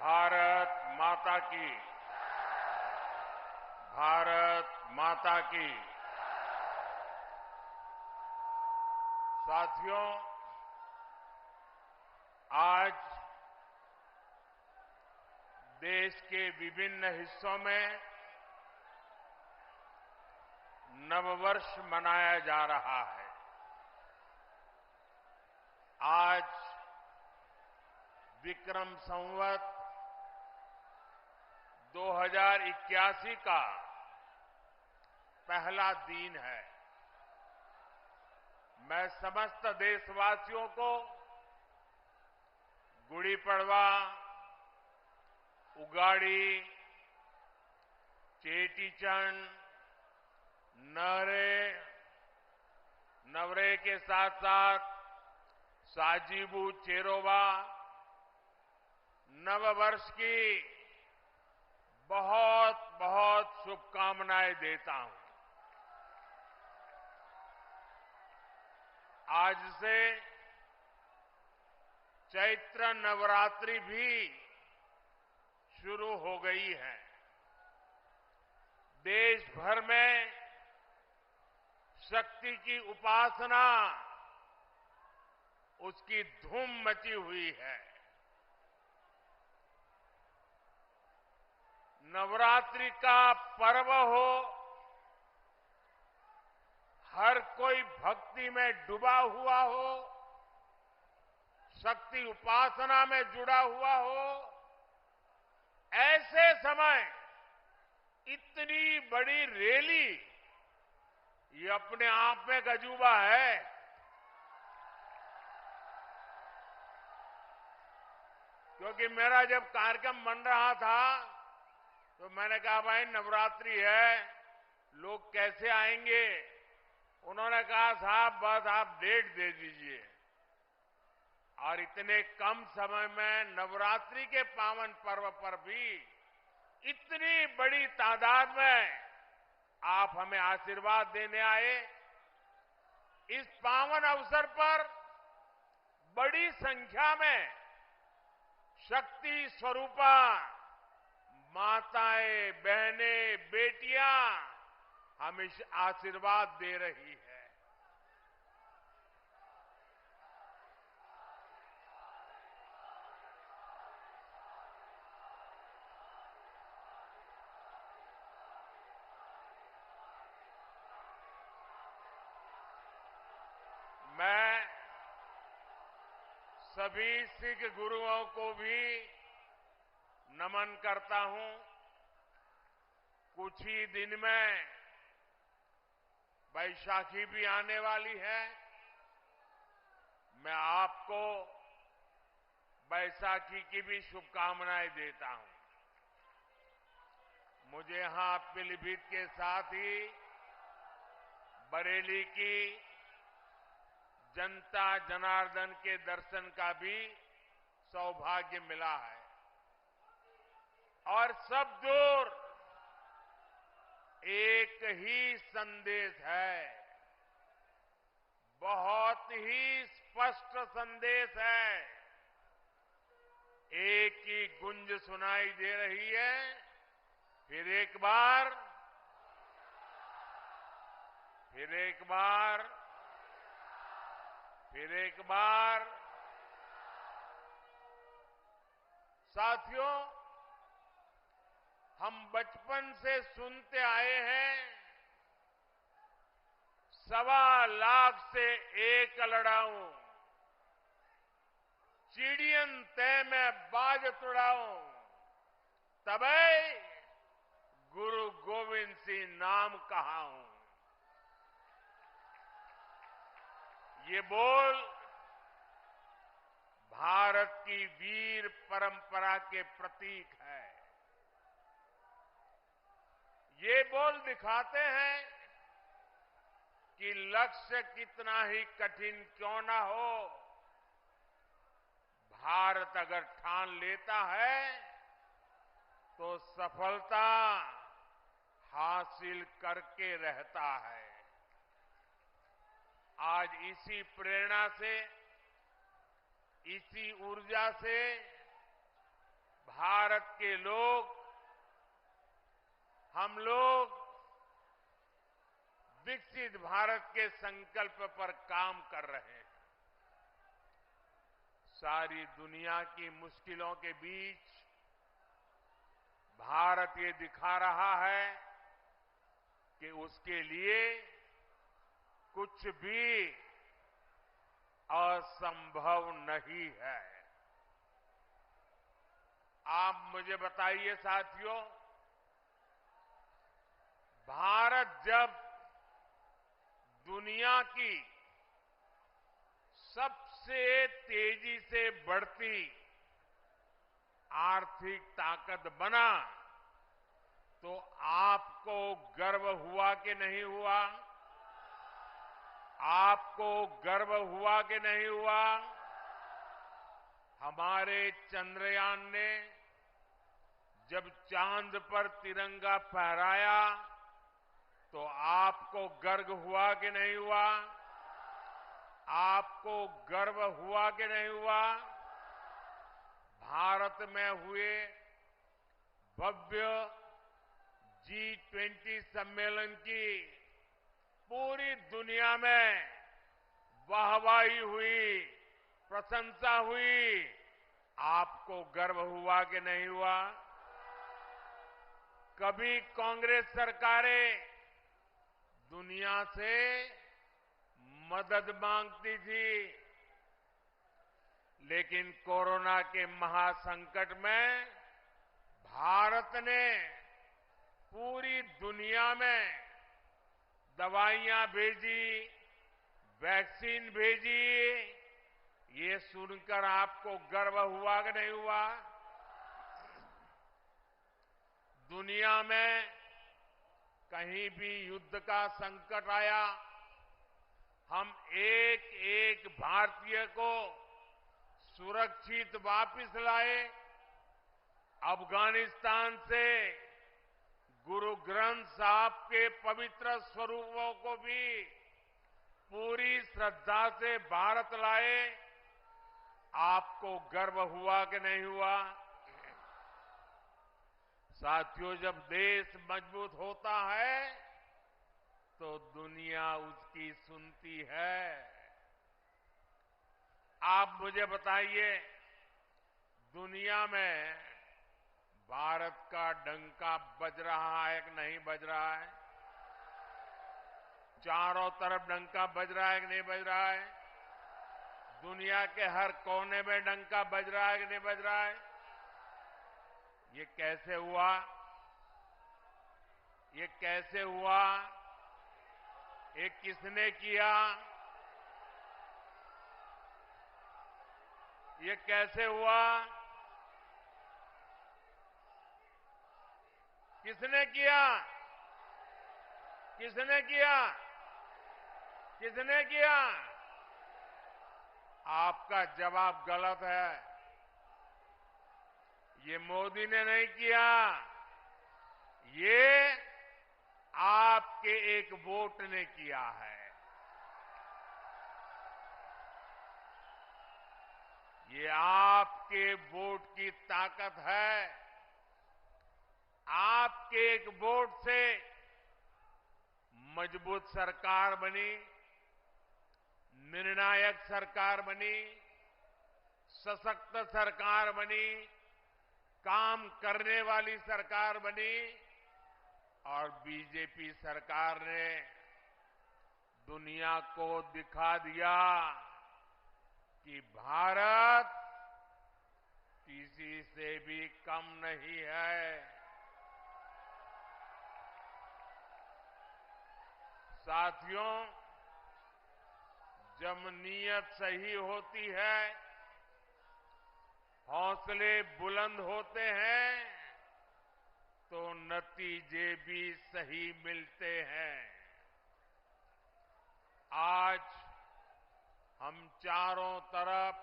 भारत माता की। भारत माता की। साथियों, आज देश के विभिन्न हिस्सों में नववर्ष मनाया जा रहा है। आज विक्रम संवत 2081 का पहला दिन है। मैं समस्त देशवासियों को गुड़ी पड़वा, उगाड़ी, चेटीचंड, नवरे के साथ साथ साजिबू चेरोबा नववर्ष की बहुत बहुत शुभकामनाएं देता हूं। आज से चैत्र नवरात्रि भी शुरू हो गई है। देश भर में शक्ति की उपासना, उसकी धूम मची हुई है। नवरात्रि का पर्व हो, हर कोई भक्ति में डूबा हुआ हो, शक्ति उपासना में जुड़ा हुआ हो, ऐसे समय इतनी बड़ी रैली, ये अपने आप में अजूबा है। क्योंकि मेरा जब कार्यक्रम बन रहा था तो मैंने कहा भाई नवरात्रि है, लोग कैसे आएंगे। उन्होंने कहा साहब बस आप डेट दे दीजिए। और इतने कम समय में नवरात्रि के पावन पर्व पर भी इतनी बड़ी तादाद में आप हमें आशीर्वाद देने आए। इस पावन अवसर पर बड़ी संख्या में शक्ति स्वरूपा माताएं, बहनें, बेटियां हमें आशीर्वाद दे रही है। मैं सभी सिख गुरुओं को भी नमन करता हूं। कुछ ही दिन में बैसाखी भी आने वाली है। मैं आपको बैसाखी की भी शुभकामनाएं देता हूं। मुझे यहां पीलीभीत के साथ ही बरेली की जनता जनार्दन के दर्शन का भी सौभाग्य मिला है। और सब दूर एक ही संदेश है, बहुत ही स्पष्ट संदेश है। एक ही गुंज सुनाई दे रही है, फिर एक बार, फिर एक बार, फिर एक बार। साथियों, हम बचपन से सुनते आए हैं, 1.25 लाख से एक लड़ाऊं, चिड़ियन तय में बाज तुड़ाऊं, तबै गुरु गोविंद सिंह नाम कहाऊं। ये बोल भारत की वीर परंपरा के प्रतीक है। ये बोल दिखाते हैं कि लक्ष्य कितना ही कठिन क्यों ना हो, भारत अगर ठान लेता है तो सफलता हासिल करके रहता है। आज इसी प्रेरणा से, इसी ऊर्जा से भारत के लोग, हम लोग विकसित भारत के संकल्प पर काम कर रहे हैं। सारी दुनिया की मुश्किलों के बीच भारत ये दिखा रहा है कि उसके लिए कुछ भी असंभव नहीं है। आप मुझे बताइए साथियों, भारत जब दुनिया की सबसे तेजी से बढ़ती आर्थिक ताकत बना तो आपको गर्व हुआ कि नहीं हुआ? आपको गर्व हुआ कि नहीं हुआ? हमारे चंद्रयान ने जब चांद पर तिरंगा फहराया तो आपको गर्व हुआ कि नहीं हुआ? आपको गर्व हुआ कि नहीं हुआ? भारत में हुए भव्य G20 सम्मेलन की पूरी दुनिया में वाहवाही हुई, प्रशंसा हुई। आपको गर्व हुआ कि नहीं हुआ? कभी कांग्रेस सरकारें दुनिया से मदद मांगती थी, लेकिन कोरोना के महासंकट में भारत ने पूरी दुनिया में दवाइयां भेजी, वैक्सीन भेजी। ये सुनकर आपको गर्व हुआ कि नहीं हुआ? दुनिया में कहीं भी युद्ध का संकट आया, हम एक एक भारतीय को सुरक्षित वापस लाए। अफगानिस्तान से गुरु ग्रंथ साहब के पवित्र स्वरूपों को भी पूरी श्रद्धा से भारत लाए। आपको गर्व हुआ कि नहीं हुआ? साथियों, जब देश मजबूत होता है तो दुनिया उसकी सुनती है। आप मुझे बताइए, दुनिया में भारत का डंका बज रहा है कि नहीं बज रहा है? चारों तरफ डंका बज रहा है कि नहीं बज रहा है? दुनिया के हर कोने में डंका बज रहा है कि नहीं बज रहा है? ये कैसे हुआ? ये कैसे हुआ? ये किसने किया? ये कैसे हुआ? किसने किया? किसने किया? किसने किया? आपका जवाब गलत है। ये मोदी ने नहीं किया, ये आपके एक वोट ने किया है। ये आपके वोट की ताकत है। आपके एक वोट से मजबूत सरकार बनी, निर्णायक सरकार बनी, सशक्त सरकार बनी, काम करने वाली सरकार बनी। और बीजेपी सरकार ने दुनिया को दिखा दिया कि भारत किसी से भी कम नहीं है। साथियों, जब नीयत सही होती है, हौसले बुलंद होते हैं, तो नतीजे भी सही मिलते हैं। आज हम चारों तरफ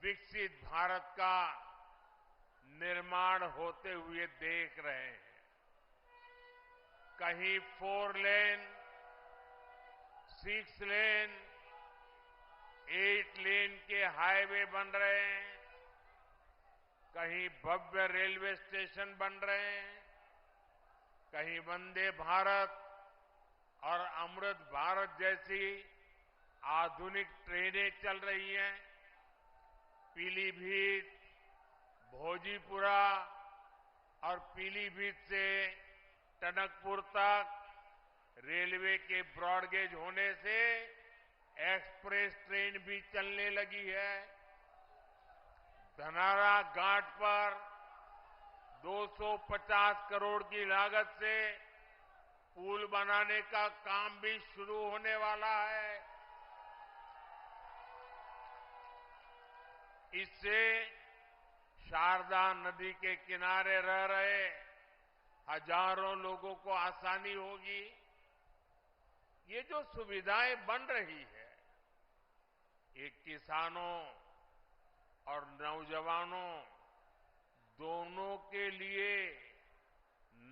विकसित भारत का निर्माण होते हुए देख रहे हैं। कहीं 4 लेन, 6 लेन, 8 लेन के हाईवे बन रहे हैं। कहीं भव्य रेलवे स्टेशन बन रहे हैं, कहीं वंदे भारत और अमृत भारत जैसी आधुनिक ट्रेनें चल रही हैं। पीलीभीत, भोजीपुरा और पीलीभीत से टनकपुर तक रेलवे के ब्रॉडगेज होने से एक्सप्रेस ट्रेन भी चलने लगी है। धनारा घाट पर 250 करोड़ की लागत से पुल बनाने का काम भी शुरू होने वाला है। इससे शारदा नदी के किनारे रह रहे हजारों लोगों को आसानी होगी। ये जो सुविधाएं बन रही है, ये किसानों और नौजवानों दोनों के लिए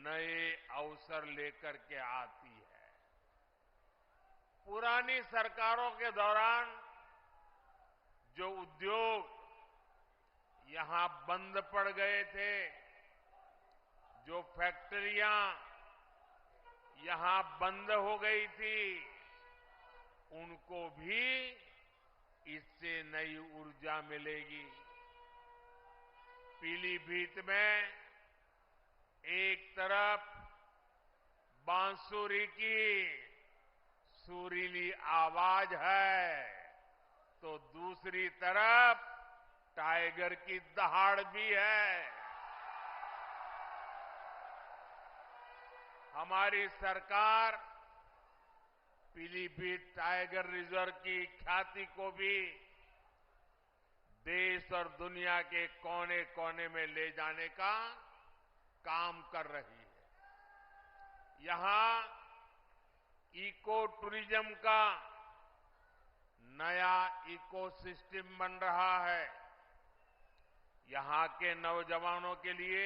नए अवसर लेकर के आती है। पुरानी सरकारों के दौरान जो उद्योग यहां बंद पड़ गए थे, जो फैक्ट्रियां यहां बंद हो गई थी, उनको भी इससे नई ऊर्जा मिलेगी। पीलीभीत में एक तरफ बांसुरी की सुरीली आवाज है, तो दूसरी तरफ टाइगर की दहाड़ भी है। हमारी सरकार पीलीभीत टाइगर रिजर्व की ख्याति को भी देश और दुनिया के कोने कोने में ले जाने का काम कर रही है। यहां इको टूरिज्म का नया इकोसिस्टम बन रहा है। यहां के नौजवानों के लिए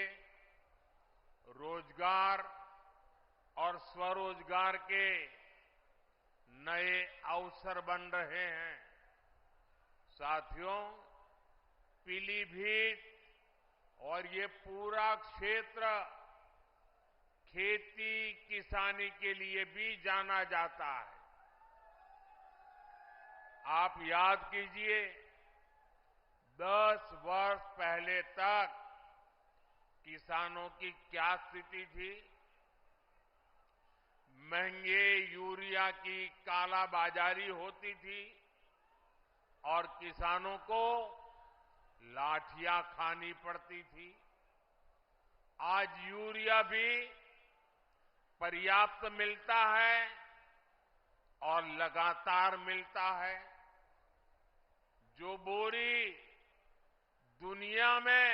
रोजगार और स्वरोजगार के नए अवसर बन रहे हैं। साथियों, पीलीभीत और ये पूरा क्षेत्र खेती किसानी के लिए भी जाना जाता है। आप याद कीजिए, 10 वर्ष पहले तक किसानों की क्या स्थिति थी। महंगे यूरिया की कालाबाजारी होती थी और किसानों को लाठियां खानी पड़ती थी। आज यूरिया भी पर्याप्त मिलता है और लगातार मिलता है। जो बोरी दुनिया में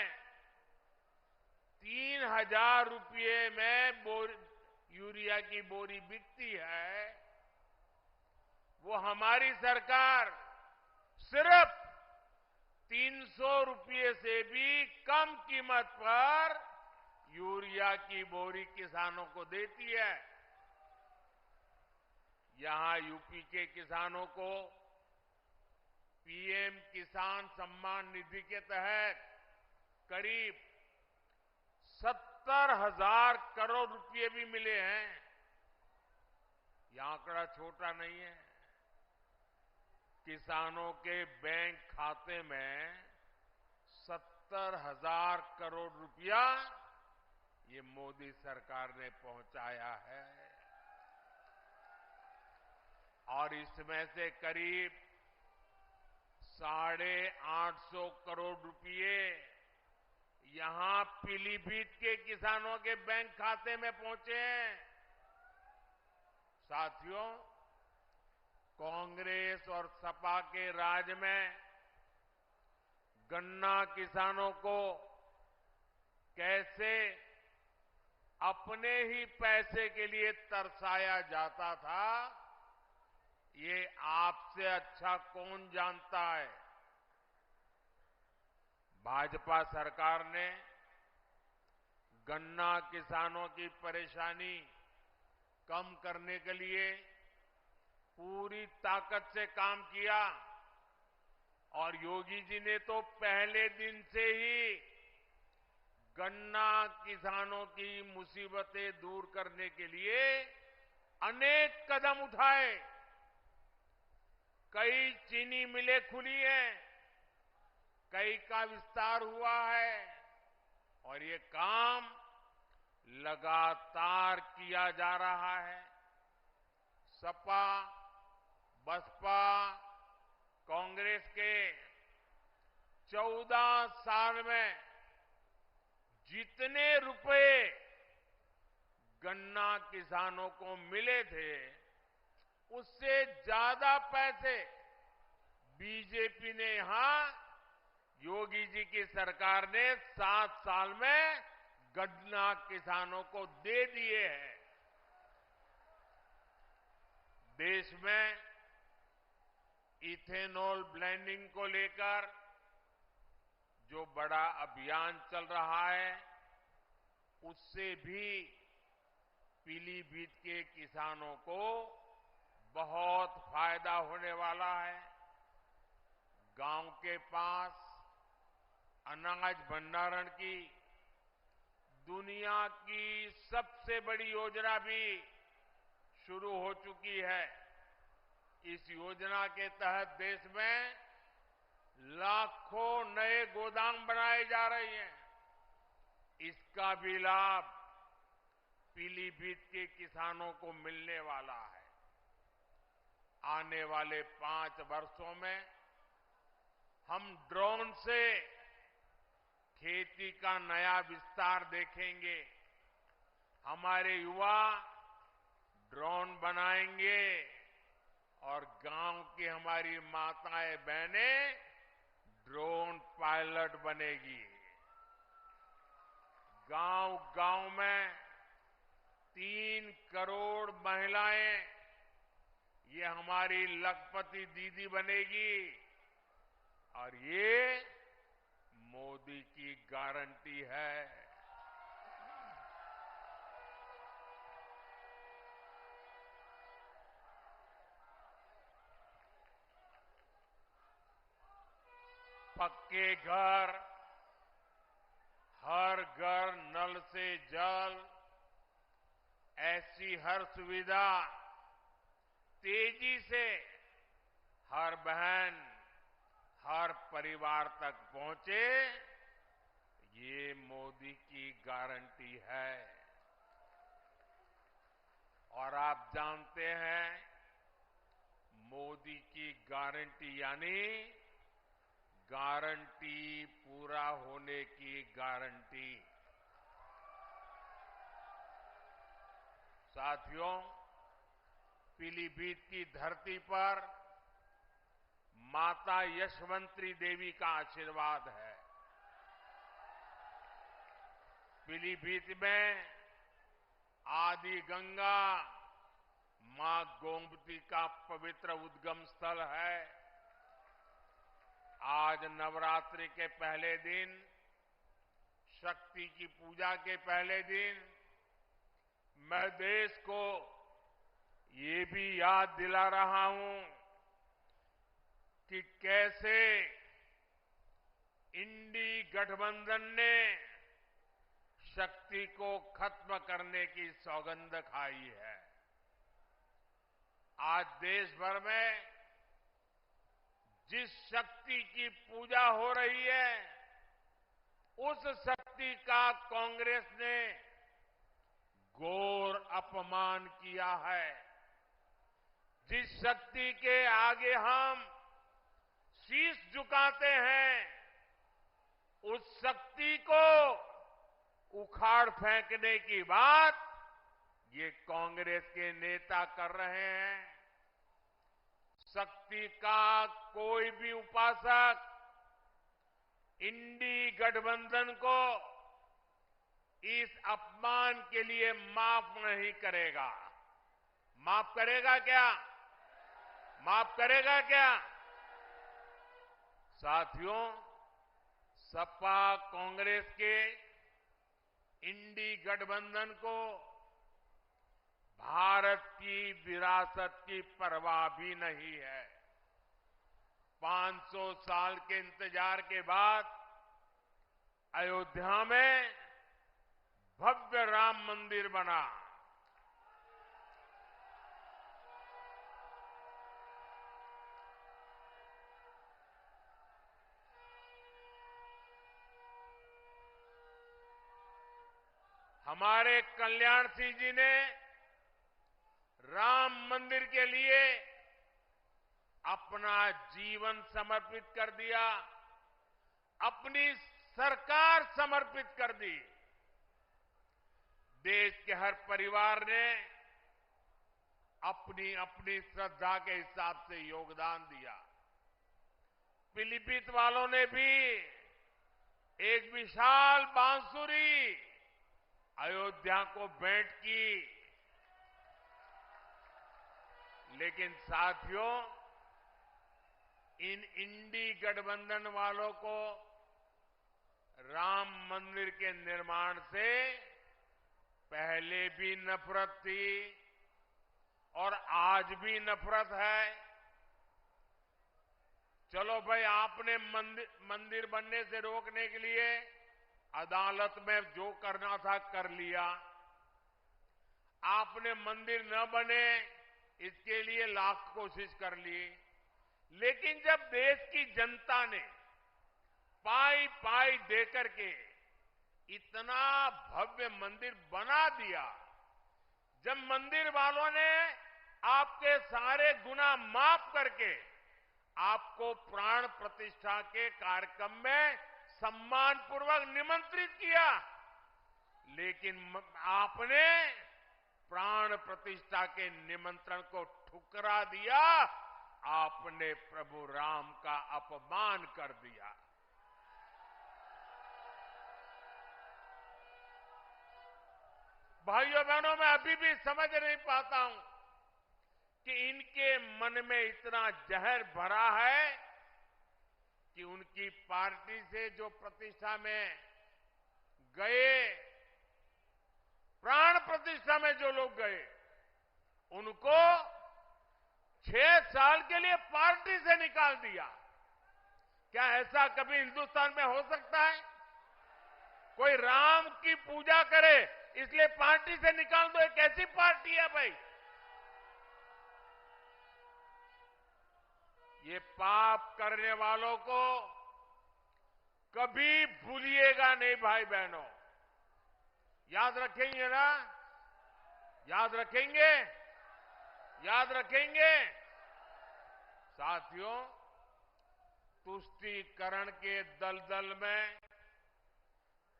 3,000 रुपये में यूरिया की बोरी बिकती है, वो हमारी सरकार सिर्फ 300 रुपये से भी कम कीमत पर यूरिया की बोरी किसानों को देती है। यहां यूपी के किसानों को पीएम किसान सम्मान निधि के तहत करीब 70,000 करोड़ रुपए भी मिले हैं। यह आंकड़ा छोटा नहीं है। किसानों के बैंक खाते में 70,000 करोड़ रुपया ये मोदी सरकार ने पहुंचाया है और इसमें से करीब 850 करोड़ रुपये यहां पीलीभीत के किसानों के बैंक खाते में पहुंचे हैं। साथियों, कांग्रेस और सपा के राज में गन्ना किसानों को कैसे अपने ही पैसे के लिए तरसाया जाता था, ये आपसे अच्छा कौन जानता है। भाजपा सरकार ने गन्ना किसानों की परेशानी कम करने के लिए पूरी ताकत से काम किया और योगी जी ने तो पहले दिन से ही गन्ना किसानों की मुसीबतें दूर करने के लिए अनेक कदम उठाए। कई चीनी मिलें खुली हैं, कई का विस्तार हुआ है और ये काम लगातार किया जा रहा है। सपा, बसपा, कांग्रेस के 14 साल में जितने रुपए गन्ना किसानों को मिले थे, उससे ज्यादा पैसे बीजेपी ने यहां योगी जी की सरकार ने 7 साल में गन्ना किसानों को दे दिए हैं। देश में इथेनॉल ब्लेंडिंग को लेकर जो बड़ा अभियान चल रहा है, उससे भी पीलीभीत के किसानों को बहुत फायदा होने वाला है। गांव के पास अनाज भंडारण की दुनिया की सबसे बड़ी योजना भी शुरू हो चुकी है। इस योजना के तहत देश में लाखों नए गोदाम बनाए जा रहे हैं। इसका भी लाभ पीलीभीत के किसानों को मिलने वाला है। आने वाले 5 वर्षों में हम ड्रोन से खेती का नया विस्तार देखेंगे। हमारे युवा ड्रोन बनाएंगे और गांव की हमारी माताएं बहनें ड्रोन पायलट बनेगी। गांव-गांव में 3 करोड़ महिलाएं ये हमारी लखपति दीदी बनेगी और ये मोदी की गारंटी है। पक्के घर, हर घर नल से जल, ऐसी हर सुविधा तेजी से हर बहन, हर परिवार तक पहुंचे, ये मोदी की गारंटी है। और आप जानते हैं, मोदी की गारंटी यानी गारंटी पूरा होने की गारंटी। साथियों, पीलीभीत की धरती पर माता यशवंती देवी का आशीर्वाद है। पीलीभीत में आदि गंगा मां गोमती का पवित्र उद्गम स्थल है। आज नवरात्रि के पहले दिन, शक्ति की पूजा के पहले दिन, मैं देश को ये भी याद दिला रहा हूं कि कैसे इंडी गठबंधन ने शक्ति को खत्म करने की सौगंध खाई है। आज देश भर में जिस शक्ति की पूजा हो रही है, उस शक्ति का कांग्रेस ने घोर अपमान किया है। जिस शक्ति के आगे हम शीश झुकाते हैं, उस शक्ति को उखाड़ फेंकने की बात ये कांग्रेस के नेता कर रहे हैं। शक्ति का कोई भी उपासक इंडी गठबंधन को इस अपमान के लिए माफ नहीं करेगा। माफ करेगा क्या? माफ करेगा क्या? साथियों, सपा कांग्रेस के इंडी गठबंधन को भारत की विरासत की परवाह भी नहीं है। 500 साल के इंतजार के बाद अयोध्या में भव्य राम मंदिर बना। हमारे कल्याण सिंह जी ने राम मंदिर के लिए अपना जीवन समर्पित कर दिया, अपनी सरकार समर्पित कर दी। देश के हर परिवार ने अपनी अपनी श्रद्धा के हिसाब से योगदान दिया। पीलीभीत वालों ने भी एक विशाल बांसुरी अयोध्या को भेंट की। लेकिन साथियों, इन इंडी गठबंधन वालों को राम मंदिर के निर्माण से पहले भी नफरत थी और आज भी नफरत है। चलो भाई, आपने मंदिर बनने से रोकने के लिए अदालत में जो करना था कर लिया। आपने मंदिर न बने इसके लिए लाख कोशिश कर ली। लेकिन जब देश की जनता ने पाई पाई देकर के इतना भव्य मंदिर बना दिया, जब मंदिर वालों ने आपके सारे गुनाह माफ करके आपको प्राण प्रतिष्ठा के कार्यक्रम में सम्मानपूर्वक निमंत्रित किया, लेकिन आपने प्राण प्रतिष्ठा के निमंत्रण को ठुकरा दिया। आपने प्रभु राम का अपमान कर दिया। भाइयों बहनों, मैं अभी भी समझ नहीं पाता हूं कि इनके मन में इतना जहर भरा है कि उनकी पार्टी से जो प्रतिष्ठा में गए, प्राण प्रतिष्ठा में जो लोग गए, उनको 6 साल के लिए पार्टी से निकाल दिया। क्या ऐसा कभी हिंदुस्तान में हो सकता है? कोई राम की पूजा करे इसलिए पार्टी से निकाल दो? एक ऐसी पार्टी है भाई? ये पाप करने वालों को कभी भूलिएगा नहीं भाई बहनों। याद रखेंगे ना? याद रखेंगे? याद रखेंगे? साथियों, तुष्टीकरण के दलदल में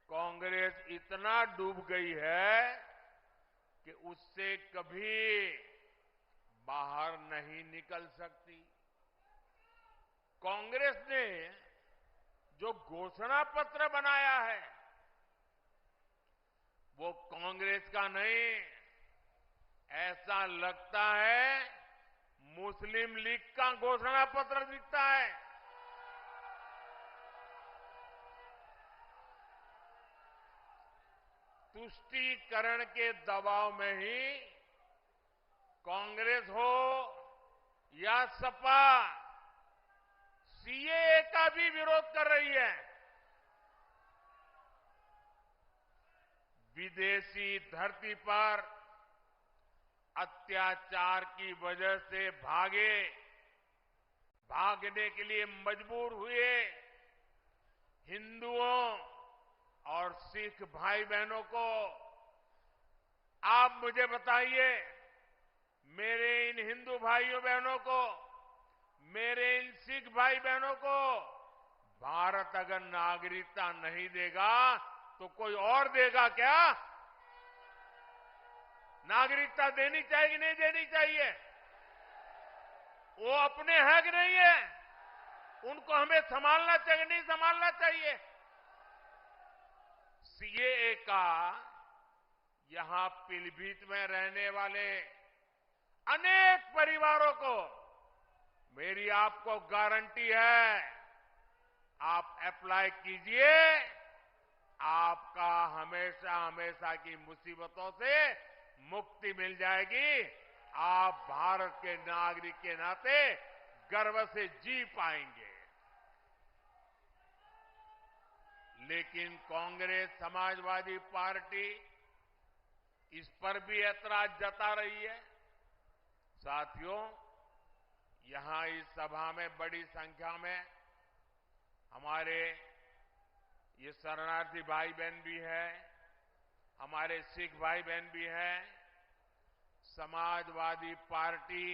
कांग्रेस इतना डूब गई है कि उससे कभी बाहर नहीं निकल सकती। कांग्रेस ने जो घोषणा पत्र बनाया है वो कांग्रेस का नहीं, ऐसा लगता है मुस्लिम लीग का घोषणा पत्र दिखता है। तुष्टीकरण के दबाव में ही कांग्रेस हो या सपा सीएए का भी विरोध कर रही है। विदेशी धरती पर अत्याचार की वजह से भागने के लिए मजबूर हुए हिंदुओं और सिख भाई बहनों को आप मुझे बताइए, मेरे इन हिंदू भाइयों बहनों को, मेरे इन सिख भाई बहनों को भारत अगर नागरिकता नहीं देगा तो कोई और देगा क्या? नागरिकता देनी चाहिए कि नहीं देनी चाहिए? वो अपने हैं कि नहीं है? उनको हमें संभालना चाहिए नहीं संभालना चाहिए? सीएए का यहां पीलीभीत में रहने वाले अनेक परिवारों को मेरी आपको गारंटी है, आप अप्लाई कीजिए, आपका हमेशा हमेशा की मुसीबतों से मुक्ति मिल जाएगी। आप भारत के नागरिक के नाते गर्व से जी पाएंगे। लेकिन कांग्रेस समाजवादी पार्टी इस पर भी ऐतराज जता रही है। साथियों, यहां इस सभा में बड़ी संख्या में हमारे ये शरणार्थी भाई बहन भी हैं, हमारे सिख भाई बहन भी हैं। समाजवादी पार्टी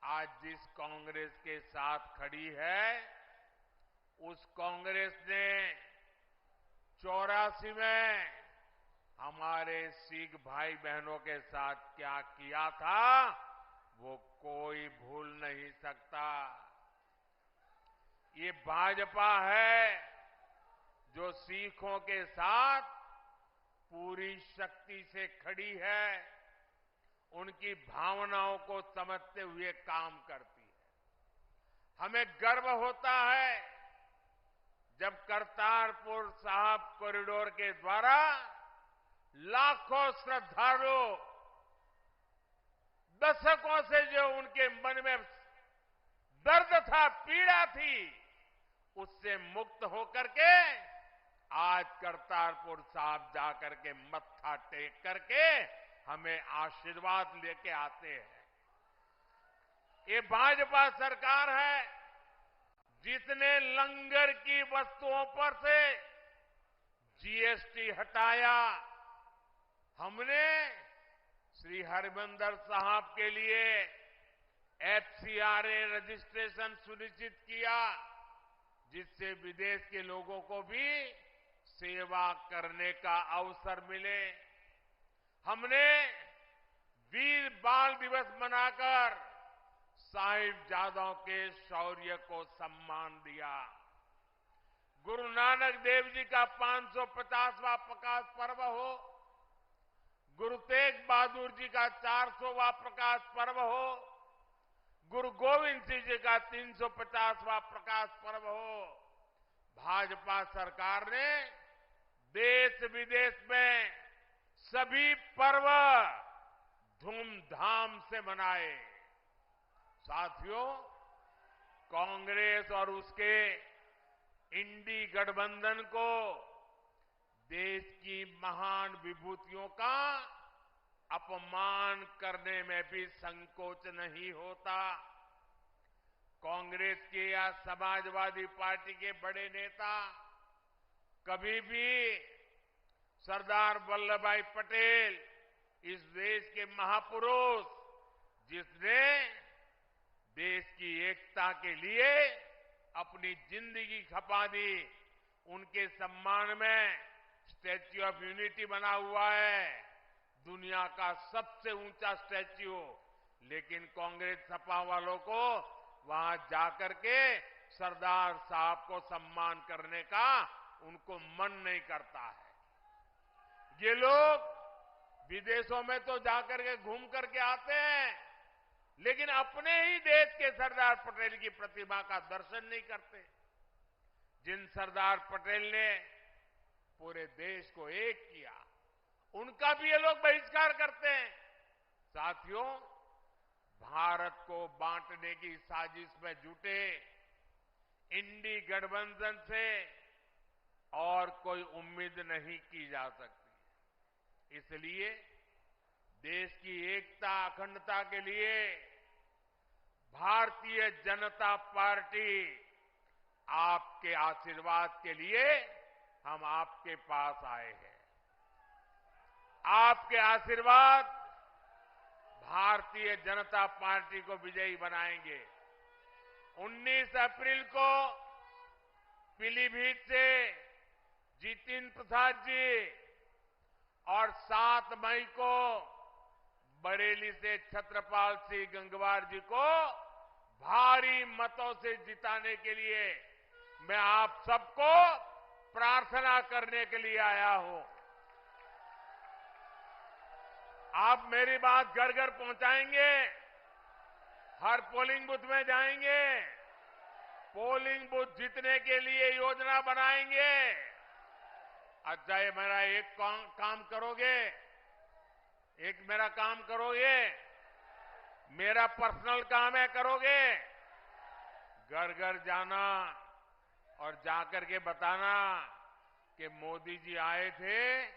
आज जिस कांग्रेस के साथ खड़ी है, उस कांग्रेस ने 84 में हमारे सिख भाई बहनों के साथ क्या किया था, वो कोई भूल नहीं सकता। ये भाजपा है जो सिखों के साथ पूरी शक्ति से खड़ी है, उनकी भावनाओं को समझते हुए काम करती है। हमें गर्व होता है जब करतारपुर साहिब कॉरिडोर के द्वारा लाखों श्रद्धालु दशकों से जो उनके मन में दर्द था, पीड़ा थी, उससे मुक्त होकर के आज करतारपुर साहिब जाकर के मत्था टेक करके हमें आशीर्वाद लेके आते हैं। ये भाजपा सरकार है जिसने लंगर की वस्तुओं पर से जीएसटी हटाया। हमने श्री हरिमंदिर साहिब के लिए एफसीआरए रजिस्ट्रेशन सुनिश्चित किया, जिससे विदेश के लोगों को भी सेवा करने का अवसर मिले। हमने वीर बाल दिवस मनाकर साहिबजादों के शौर्य को सम्मान दिया। गुरु नानक देव जी का 550वां प्रकाश पर्व हो, गुरु तेग बहादुर जी का 400वां प्रकाश पर्व हो, गुरु गोविंद सिंह जी का 350वां प्रकाश पर्व हो, भाजपा सरकार ने देश विदेश में सभी पर्व धूमधाम से मनाए। साथियों, कांग्रेस और उसके इंडी गठबंधन को देश की महान विभूतियों का अपमान करने में भी संकोच नहीं होता। कांग्रेस के या समाजवादी पार्टी के बड़े नेता कभी भी सरदार वल्लभ भाई पटेल, इस देश के महापुरुष जिसने देश की एकता के लिए अपनी जिंदगी खपा दी, उनके सम्मान में स्टैच्यू ऑफ यूनिटी बना हुआ है, दुनिया का सबसे ऊंचा स्टैच्यू। लेकिन कांग्रेस सपा वालों को वहां जाकर के सरदार साहब को सम्मान करने का उनको मन नहीं करता है। ये लोग विदेशों में तो जाकर के घूम करके आते हैं, लेकिन अपने ही देश के सरदार पटेल की प्रतिमा का दर्शन नहीं करते, जिन सरदार पटेल ने पूरे देश को एक किया, उनका भी ये लोग बहिष्कार करते हैं। साथियों, भारत को बांटने की साजिश में जुटे इंडी गठबंधन से और कोई उम्मीद नहीं की जा सकती। इसलिए देश की एकता अखंडता के लिए भारतीय जनता पार्टी आपके आशीर्वाद के लिए हम आपके पास आए हैं। आपके आशीर्वाद भारतीय जनता पार्टी को विजयी बनाएंगे। 19 अप्रैल को पीलीभीत से जितिन प्रसाद जी और 7 मई को बरेली से छत्रपाल सिंह गंगवार जी को भारी मतों से जिताने के लिए मैं आप सबको प्रार्थना करने के लिए आया हूं। आप मेरी बात घर घर पहुंचाएंगे, हर पोलिंग बूथ में जाएंगे, पोलिंग बूथ जीतने के लिए योजना बनाएंगे। अच्छा, ये मेरा एक काम करोगे, एक मेरा काम करोगे, मेरा पर्सनल काम है, करोगे? घर घर जाना, और जाकर के बताना कि मोदी जी आए थे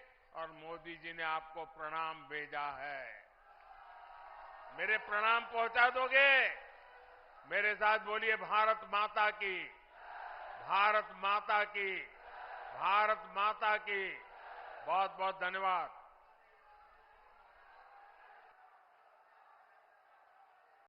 और मोदी जी ने आपको प्रणाम भेजा है। मेरे प्रणाम पहुंचा दोगे? मेरे साथ बोलिए भारत माता की, भारत माता की, भारत माता की। बहुत बहुत धन्यवाद।